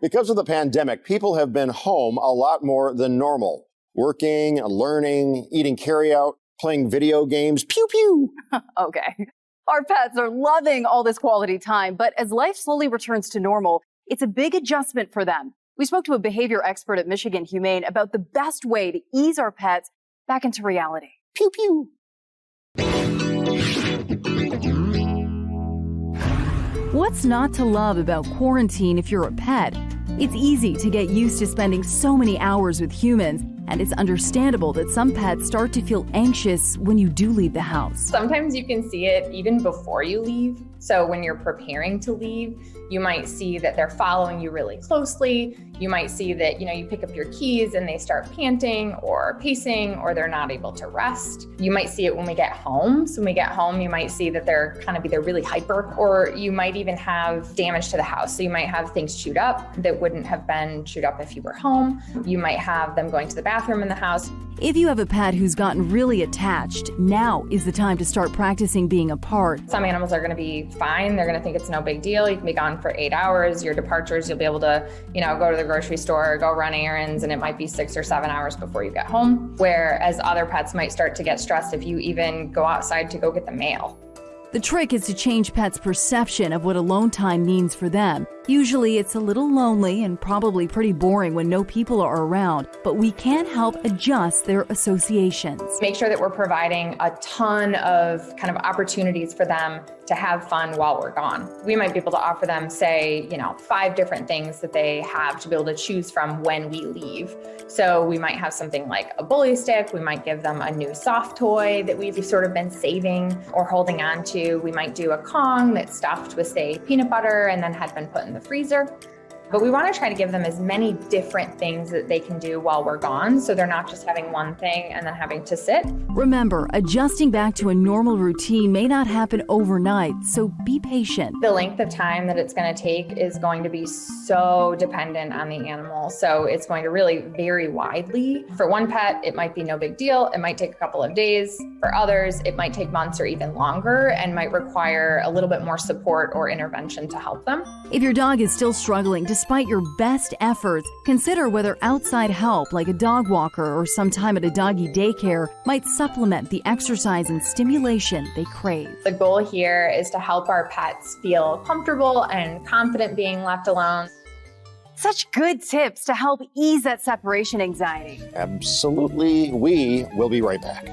Because of the pandemic, people have been home a lot more than normal. Working, learning, eating carryout, playing video games. Pew, pew. Okay. Our pets are loving all this quality time, but as life slowly returns to normal, it's a big adjustment for them. We spoke to a behavior expert at Michigan Humane about the best way to ease our pets back into reality. Pew, pew. What's not to love about quarantine if you're a pet? It's easy to get used to spending so many hours with humans, and it's understandable that some pets start to feel anxious when you do leave the house. Sometimes you can see it even before you leave. So when you're preparing to leave, you might see that they're following you really closely. You might see that, you pick up your keys and they start panting or pacing, or they're not able to rest. You might see it when we get home. So when we get home, you might see that they're either really hyper, or you might even have damage to the house. So you might have things chewed up that wouldn't have been chewed up if you were home. You might have them going to the bathroom in the house. If you have a pet who's gotten really attached, now is the time to start practicing being apart. Some animals are going to be fine. They're going to think it's no big deal. You can be gone for 8 hours. Your departures, you'll be able to, go to the grocery store, go run errands, and it might be 6 or 7 hours before you get home. Whereas other pets might start to get stressed if you even go outside to go get the mail. The trick is to change pets' perception of what alone time means for them. Usually it's a little lonely and probably pretty boring when no people are around, but we can help adjust their associations. Make sure that we're providing a ton of opportunities for them to have fun while we're gone. We might be able to offer them, say, 5 different things that they have to be able to choose from when we leave. So we might have something like a bully stick. We might give them a new soft toy that we've sort of been saving or holding on to. We might do a Kong that's stuffed with, say, peanut butter and then had been put in the freezer. But we want to try to give them as many different things that they can do while we're gone, so they're not just having one thing and then having to sit. Remember, adjusting back to a normal routine may not happen overnight, so be patient. The length of time that it's going to take is going to be so dependent on the animal, so it's going to really vary widely. For one pet, it might be no big deal. It might take a couple of days. For others, it might take months or even longer and might require a little bit more support or intervention to help them. If your dog is still struggling despite your best efforts, consider whether outside help like a dog walker or some time at a doggy daycare might supplement the exercise and stimulation they crave. The goal here is to help our pets feel comfortable and confident being left alone. Such good tips to help ease that separation anxiety. Absolutely. We will be right back.